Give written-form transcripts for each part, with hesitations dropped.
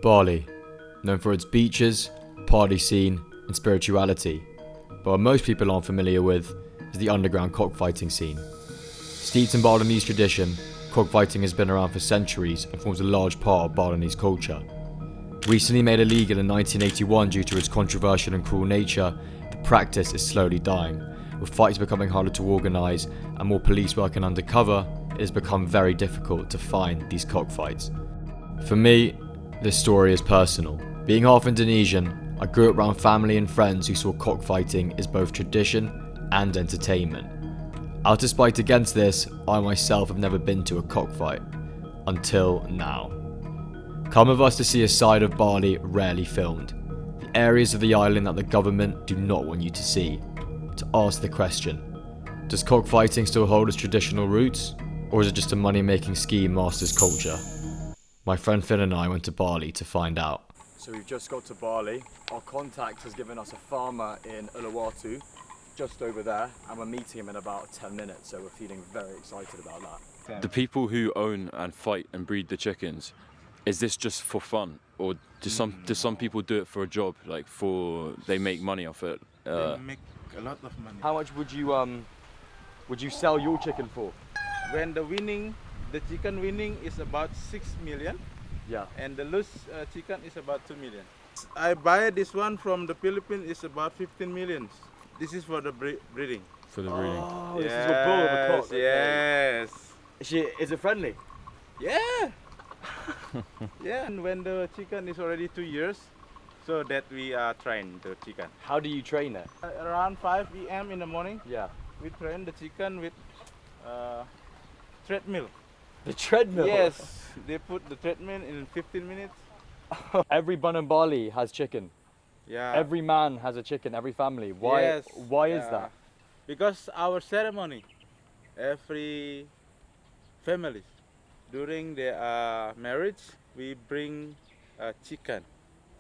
Bali, known for its beaches, party scene, and spirituality, but what most people aren't familiar with is the underground cockfighting scene. Steeped in Balinese tradition, cockfighting has been around for centuries and forms a large part of Balinese culture. Recently made illegal in 1981 due to its controversial and cruel nature, the practice is slowly dying. With fights becoming harder to organise and more police working undercover, it has become very difficult to find these cockfights. For me, this story is personal. Being half Indonesian, I grew up around family and friends who saw cockfighting as both tradition and entertainment. Out of spite against this, I myself have never been to a cockfight. Until now. Come with us to see a side of Bali rarely filmed. The areas of the island that the government do not want you to see. To ask the question, does cockfighting still hold its traditional roots? Or is it just a money-making scheme master's culture? My friend Finn and I went to Bali to find out. So we've just got to Bali. Our contact has given us a farmer in Uluwatu, just over there, and we're meeting him in about 10 minutes, so we're feeling very excited about that. The people who own and fight and breed the chickens, is this just for fun, or do some people do it for a job, like they make money off it? They make a lot of money. How much would you sell your chicken for? When the chicken winning is about 6 million. Yeah. And the loose chicken is about 2 million. I buy this one from the Philippines, is about 15 million. This is for the breeding. For the breeding. Oh, yes, this is a bull of a cock. Yes. Is it friendly? Yeah. Yeah. And when the chicken is already 2 years, so that we are train the chicken. How do you train it? Around 5 a.m. in the morning. Yeah. We train the chicken with treadmill. The treadmill? Yes, they put the treadmill in 15 minutes. Every bun in Bali has chicken. Yeah. Every man has a chicken, every family. Why? Yes, Why is that? Because our ceremony, every family, during their marriage, we bring a chicken.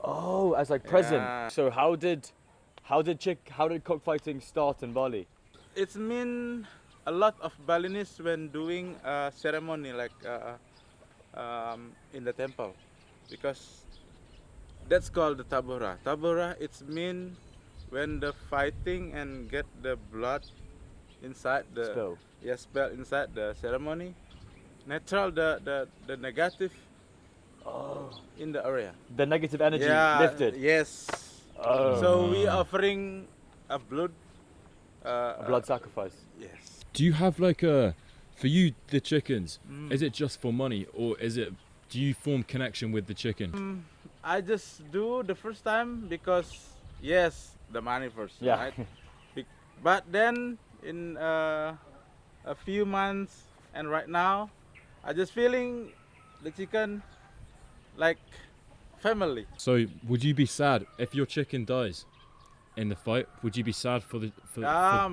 Oh, as like present. Yeah. So how did cockfighting start in Bali? It's mean a lot of Balinese when doing a ceremony like in the temple, because that's called the tabora. Tabora, it's mean when the fighting and get the blood inside the spell inside the ceremony, natural the negative in the area. The negative energy lifted. Yes. Oh. So we offering a blood. A blood sacrifice. Yes. Do you have for you, the chickens, is it just for money, or do you form connection with the chicken? I just do the first time because, yes, the money first, yeah. Right? But then in a few months and right now, I just feeling the chicken like family. So would you be sad if your chicken dies in the fight? Would you be sad to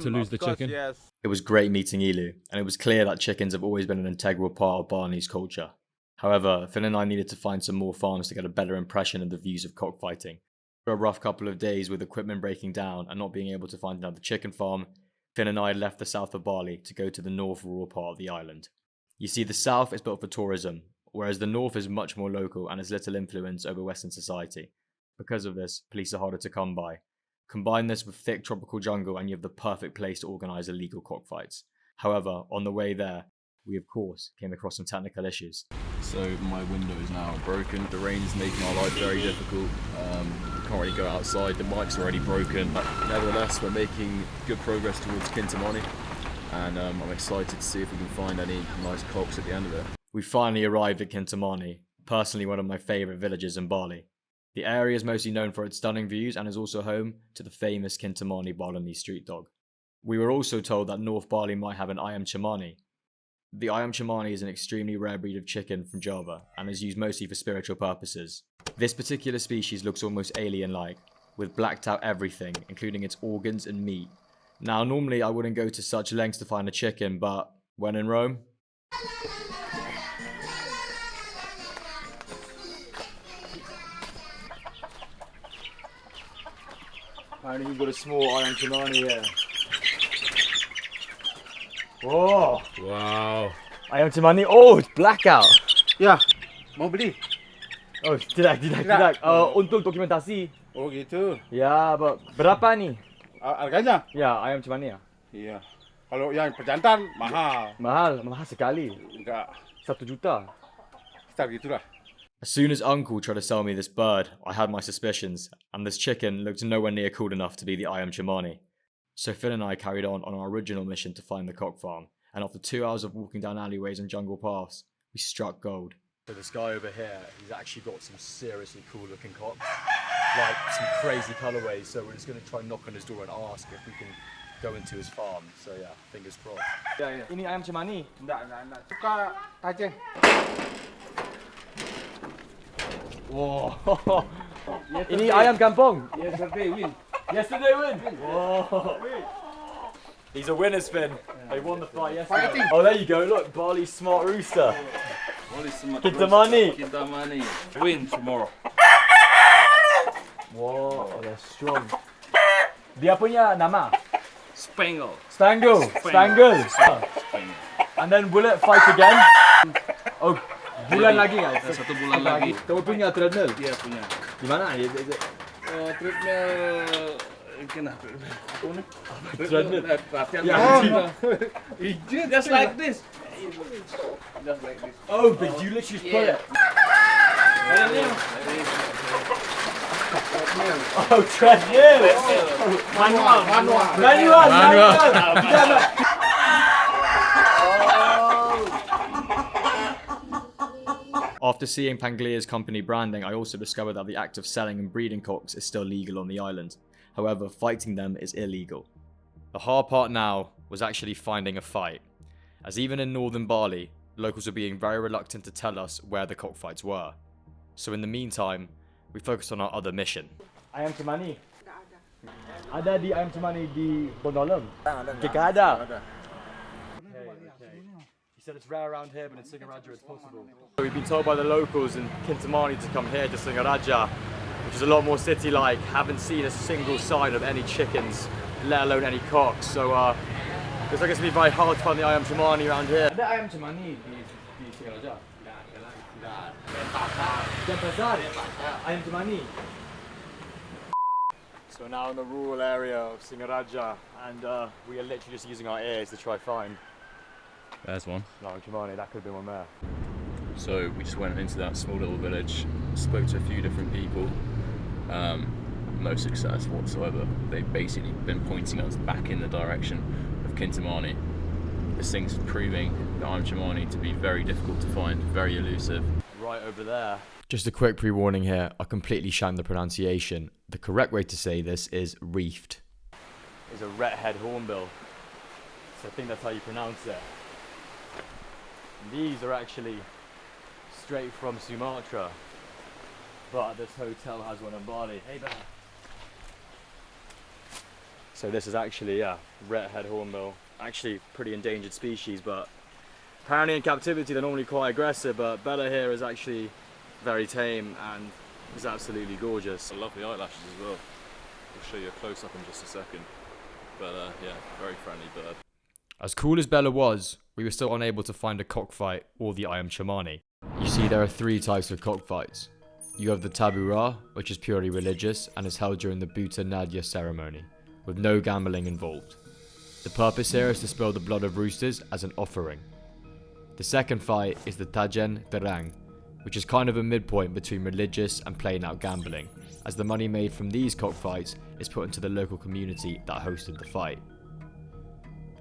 lose the chicken? Yes. It was great meeting Ilu, and it was clear that chickens have always been an integral part of Balinese culture. However, Finn and I needed to find some more farms to get a better impression of the views of cockfighting. For a rough couple of days with equipment breaking down and not being able to find another chicken farm, Finn and I left the south of Bali to go to the north rural part of the island. You see, the south is built for tourism, whereas the north is much more local and has little influence over Western society. Because of this, police are harder to come by. Combine this with thick tropical jungle and you have the perfect place to organise illegal cockfights. However, on the way there, we of course came across some technical issues. So my window is now broken. The rain's making our life very difficult. We can't really go outside. The mic's already broken. But nevertheless, we're making good progress towards Cemani, and I'm excited to see if we can find any nice cocks at the end of it. We finally arrived at Cemani, personally one of my favourite villages in Bali. The area is mostly known for its stunning views and is also home to the famous Cemani Balinese street dog. We were also told that North Bali might have an Ayam Cemani. The Ayam Cemani is an extremely rare breed of chicken from Java and is used mostly for spiritual purposes. This particular species looks almost alien-like, with blacked out everything, including its organs and meat. Now, normally I wouldn't go to such lengths to find a chicken, but when in Rome... Apparently you've got a small Ayam Cemani here. Whoa! Wow. Ayam Cemani. Oh, it's blackout. Yeah, mau beli? Oh, tidak. Untuk dokumentasi. Oh gitu. Ya, berapa nih? Harganya? Ya, ayam Cemani ya. Iya. Kalau yang pejantan mahal. Mahal sekali. Enggak. 1 juta. Sekitar gitulah. As soon as Uncle tried to sell me this bird, I had my suspicions, and this chicken looked nowhere near cool enough to be the Ayam Cemani. So Phil and I carried on our original mission to find the cock farm, and after 2 hours of walking down alleyways and jungle paths, we struck gold. So this guy over here, he's actually got some seriously cool looking cocks, like some crazy colorways, so we're just going to try and knock on his door and ask if we can go into his farm. So yeah, fingers crossed. Ya. Ini Ayam Cemani? Enggak. Suka tajeng. Wow. Ini ayam kampung. Yesterday win. Yesterday win. Whoa. He's a winner, Spin. They won the fight yesterday. Fighting. Oh, there you go. Look, Bali's smart rooster. Cemani. Win tomorrow. Wow, they're strong. Dia punya nama? Spangle. Spangle. And then will it fight again? Oh, bulan lagi nggak? 1 bulan lagi. Kamu punya treadmill? Iya punya. Di mana? Treadmill. Treadmill. Latihan. Yeah. Just like this. Oh, but you literally just put it. Oh, treadmill. Manual. After seeing Panglia's company branding, I also discovered that the act of selling and breeding cocks is still legal on the island. However, fighting them is illegal. The hard part now was actually finding a fight, as even in Northern Bali, locals were being very reluctant to tell us where the cockfights were. So in the meantime, we focused on our other mission. Ayam Cemani? Ada di Ayam Cemani di Bondolam? Ada. He said it's rare around here, but in Singaraja it's possible. We've been told by the locals in Cemani to come here to Singaraja, which is a lot more city-like. Haven't seen a single sign of any chickens, let alone any cocks. So looks like it's gonna be very hard to find the Ayam Cemani around here. Ada Ayam Cemani di Singaraja? Denpasar. Ayam Cemani. So we're now in the rural area of Singaraja, and we are literally just using our ears to try find. There's one. Ayam Cemani, that could have been one there. So we just went into that small little village, spoke to a few different people. No success whatsoever. They've basically been pointing us back in the direction of Cemani. This thing's proving the Ayam Cemani to be very difficult to find, very elusive. Right over there. Just a quick pre-warning here, I completely shammed the pronunciation. The correct way to say this is reefed. It's a red-head hornbill. So I think that's how you pronounce it. And these are actually straight from Sumatra. But this hotel has one in Bali. Hey, bear. So this is actually, red-head hornbill. Actually pretty endangered species, but apparently in captivity they're normally quite aggressive, but Bella here is actually very tame and is absolutely gorgeous. I love the eyelashes as well. I'll show you a close-up in just a second. But yeah, very friendly bird. As cool as Bella was, we were still unable to find a cockfight or the Ayam Cemani. You see, there are 3 types of cockfights. You have the tabura, which is purely religious and is held during the Buta Nadia ceremony, with no gambling involved. The purpose here is to spill the blood of roosters as an offering. The second fight is the Tajen Terang, which is kind of a midpoint between religious and plain out gambling, as the money made from these cockfights is put into the local community that hosted the fight.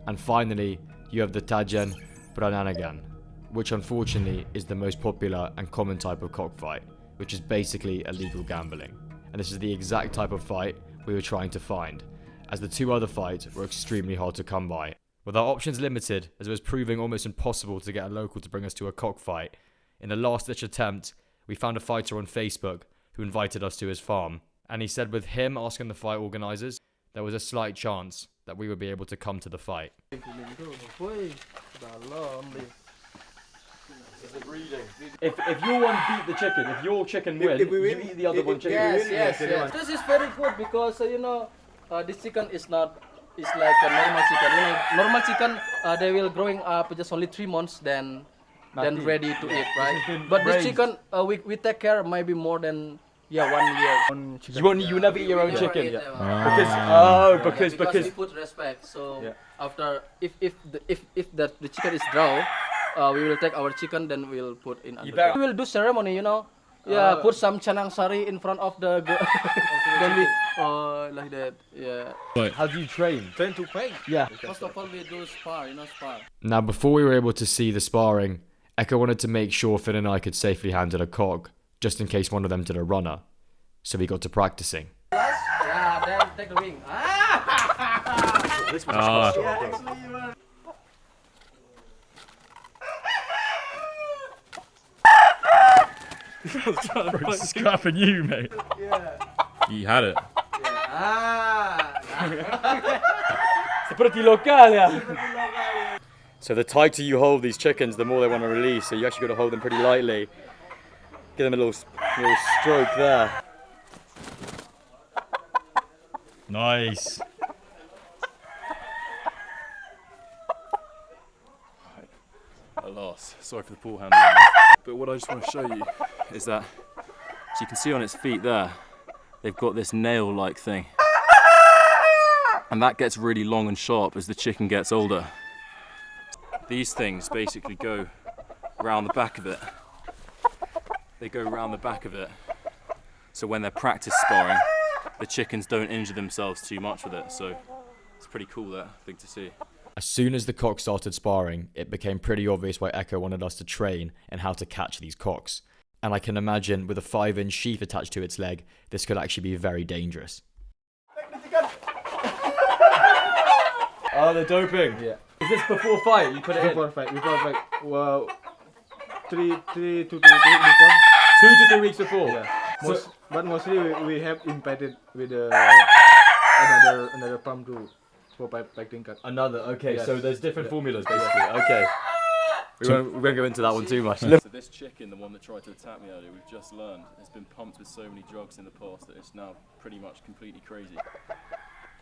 And finally, you have the Tajen Prananagan, which unfortunately is the most popular and common type of cockfight, which is basically illegal gambling. And this is the exact type of fight we were trying to find, as the 2 other fights were extremely hard to come by. With our options limited, as it was proving almost impossible to get a local to bring us to a cockfight, in the last-ditch attempt, we found a fighter on Facebook who invited us to his farm, and he said with him asking the fight organisers, there was a slight chance that we would be able to come to the fight. If your one beat the chicken, if your chicken win, you eat the other one chicken. Yes. This is very good because this chicken is not. It's like a normal chicken. Normal chicken they will growing up just only 3 months. Then then ready to eat, right? been But this raised. chicken, we take care maybe more than 1 year. You never eat your own chicken. Because we put respect. So after if the chicken is draw, we will take our chicken, then we'll put in. We will do ceremony, you know. Yeah, put some chanang sari in front of the. Then we like that. Yeah. How do you train? Train to fight. Yeah. First of all, we do spar, spar. Now, before we were able to see the sparring, Echo wanted to make sure Finn and I could safely handle a cock, just in case one of them did a runner. So we got to practicing. Yeah, then take the ring. This one's Scrapping you, mate. Yeah. You had it. So the tighter you hold these chickens, the more they want to release. So you actually got to hold them pretty lightly. Give them a little stroke there. Nice. a loss. Sorry for the poor handling. But what I just want to show you is that, as you can see on its feet there, they've got this nail-like thing. And that gets really long and sharp as the chicken gets older. These things basically go round the back of it. They go round the back of it. So when they're practice sparring, the chickens don't injure themselves too much with it. So it's pretty cool, that thing to see. As soon as the cock started sparring, it became pretty obvious why Echo wanted us to train in how to catch these cocks. And I can imagine with a 5-inch sheath attached to its leg, this could actually be very dangerous. Oh, they're doping. Yeah. Is this before fight? You put it Before fight. Well, 2 to 3 weeks before. 2 to 3 weeks before. Yeah. But mostly we have impacted with another pump too for fighting cut. Another, okay, Yes. so there's different Yeah. formulas basically, okay. We won't go into that one too much. So this chicken, the one that tried to attack me earlier, we've just learned, has been pumped with so many drugs in the past that it's now pretty much completely crazy.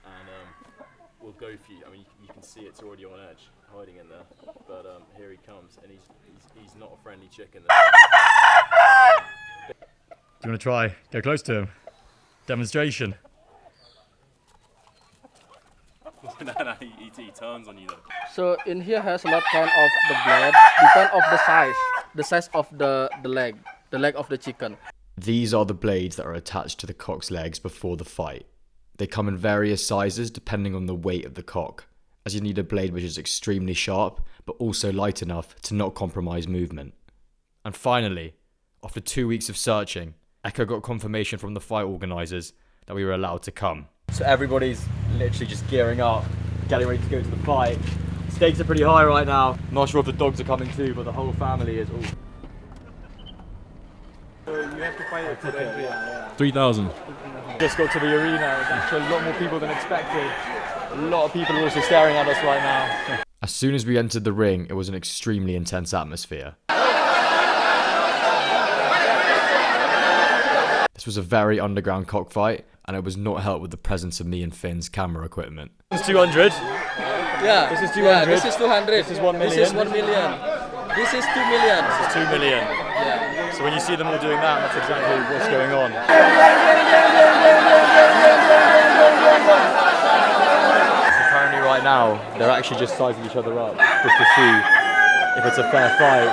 And we'll go for you. I mean, you can see it's already on edge, hiding in there. But here he comes, and he's not a friendly chicken. Do you want to try? Go close to him. Demonstration. No, he turns on you though. So in here has a lot kind of the blade, depend of the size of the leg of the chicken. These are the blades that are attached to the cock's legs before the fight. They come in various sizes depending on the weight of the cock, as you need a blade which is extremely sharp, but also light enough to not compromise movement. And finally, after 2 weeks of searching, Echo got confirmation from the fight organisers that we were allowed to come. So everybody's literally just gearing up, getting ready to go to the fight. Stakes are pretty high right now. Not sure if the dogs are coming too, but the whole family is all. So you have to fight for entry. 3,000. Just got to the arena. There's actually a lot more people than expected. A lot of people are also staring at us right now. As soon as we entered the ring, it was an extremely intense atmosphere. This was a very underground cockfight, and it was not helped with the presence of me and Finn's camera equipment. This is 200. Yeah. This is 200. Yeah, this is 200. This is 1 million. This is 1 million. This is 2 million. This is 2 million. Yeah. So when you see them all doing that, that's exactly what's going on. So currently right now, they're actually just sizing each other up, just to see if it's a fair fight.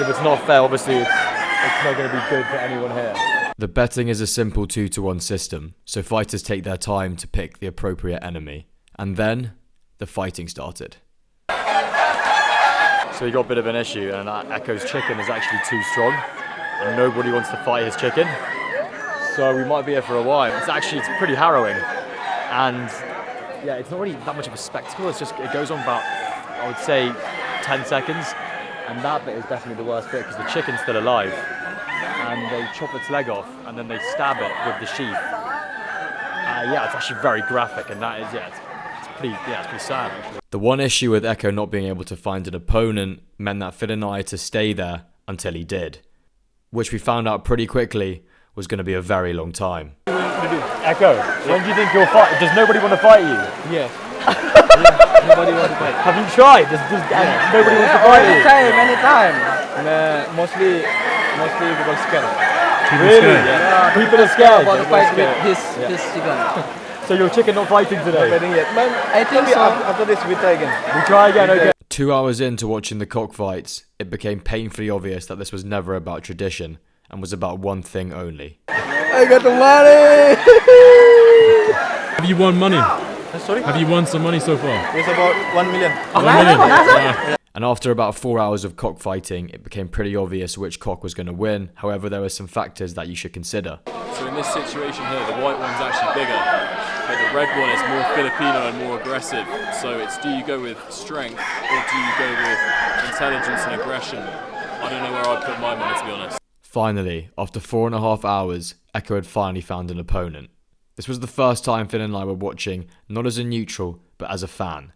If it's not fair, obviously it's not going to be good for anyone here. The betting is a simple 2-to-1 system, so fighters take their time to pick the appropriate enemy. And then, the fighting started. So we got a bit of an issue, and Echo's chicken is actually too strong, and nobody wants to fight his chicken. So we might be here for a while. It's pretty harrowing, and yeah, it's not really that much of a spectacle. It goes on about, I would say, 10 seconds, and that bit is definitely the worst bit because the chicken's still alive, and they chop its leg off, and then they stab it with the sheath. Yeah, it's actually very graphic, and that is it's pretty sad actually. The one issue with Echo not being able to find an opponent meant that Finn and I had to stay there until he did, which we found out pretty quickly was going to be a very long time. Echo, when do you think you'll fight? Does nobody want to fight you? Yeah. Nobody wants to fight. Have you tried? Nobody wants to fight you. Many time. Mostly people scared. Really? Yeah. People are scared. About to fight with his chicken. So your chicken not fighting today? I think so. After this, we try again. We try again, okay. 2 hours into watching the cockfights, it became painfully obvious that this was never about tradition and was about one thing only. I got the money! Have you won money? Sorry? Have you won some money so far? It's about 1 million. 1 million? Wow. And after about 4 hours of cockfighting, it became pretty obvious which cock was going to win. However, there were some factors that you should consider. So in this situation here, the white one's actually bigger, but the red one is more Filipino and more aggressive. So it's, do you go with strength or do you go with intelligence and aggression? I don't know where I'd put my money, to be honest. Finally, after 4.5 hours, Echo had finally found an opponent. This was the first time Finn and I were watching, not as a neutral, but as a fan.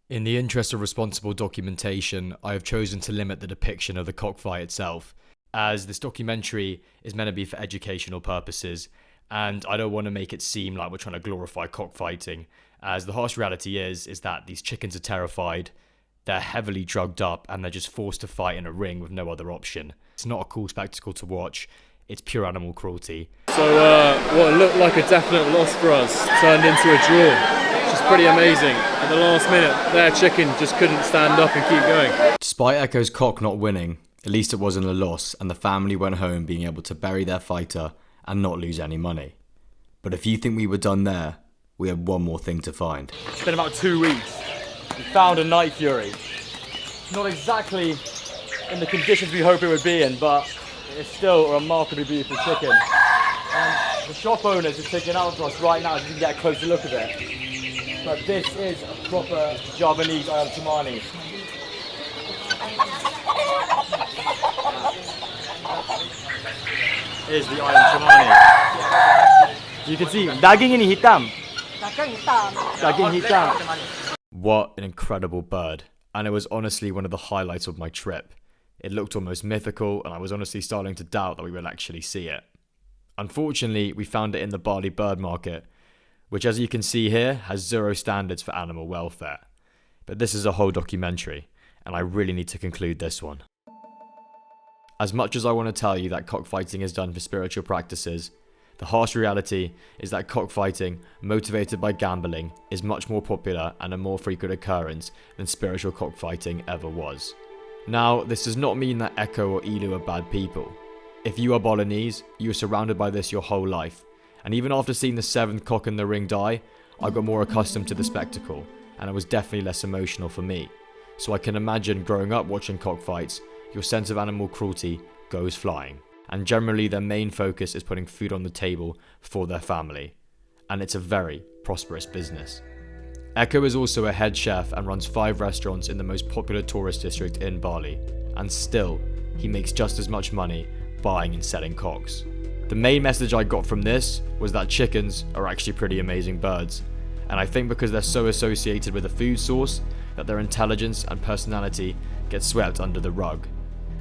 In the interest of responsible documentation, I have chosen to limit the depiction of the cockfight itself, as this documentary is meant to be for educational purposes, and I don't want to make it seem like we're trying to glorify cockfighting, as the harsh reality is that these chickens are terrified, they're heavily drugged up, and they're just forced to fight in a ring with no other option. It's not a cool spectacle to watch, it's pure animal cruelty. So what looked like a definite loss for us turned into a draw, which is pretty amazing. At the last minute, their chicken just couldn't stand up and keep going. Despite Echo's cock not winning, at least it wasn't a loss, and the family went home being able to bury their fighter and not lose any money. But if you think we were done there, we have one more thing to find. It's been about 2 weeks. We found a night fury. Not exactly in the conditions we hope it would be in, but it's still a remarkably beautiful chicken. And the shop owners are taking out for us right now so you can get a closer look at it. But this is a proper Javanese Ayam Cemani. Here's the Ayam Cemani. You can see, daging ini hitam. Daging hitam. What an incredible bird, and it was honestly one of the highlights of my trip. It looked almost mythical, and I was honestly starting to doubt that we would actually see it. Unfortunately, we found it in the Bali bird market, which, as you can see here, has zero standards for animal welfare. But this is a whole documentary, and I really need to conclude this one. As much as I want to tell you that cockfighting is done for spiritual practices, the harsh reality is that cockfighting, motivated by gambling, is much more popular and a more frequent occurrence than spiritual cockfighting ever was. Now, this does not mean that Echo or Ilu are bad people. If you are Balinese, you are surrounded by this your whole life, and even after seeing the 7th cock in the ring die, I got more accustomed to the spectacle, and it was definitely less emotional for me. So I can imagine growing up watching cockfights, your sense of animal cruelty goes flying, and generally their main focus is putting food on the table for their family, and it's a very prosperous business. Echo is also a head chef and runs 5 restaurants in the most popular tourist district in Bali, and still, he makes just as much money buying and selling cocks. The main message I got from this was that chickens are actually pretty amazing birds, and I think because they're so associated with a food source, that their intelligence and personality get swept under the rug.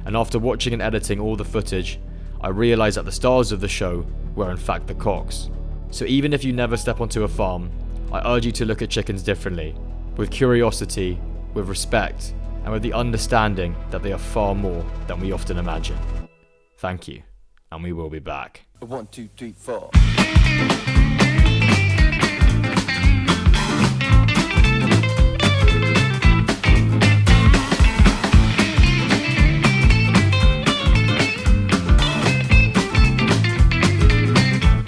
And after watching and editing all the footage, I realised that the stars of the show were in fact the cocks. So even if you never step onto a farm, I urge you to look at chickens differently, with curiosity, with respect, and with the understanding that they are far more than we often imagine. Thank you, and we will be back. 1, 2, 3, 4.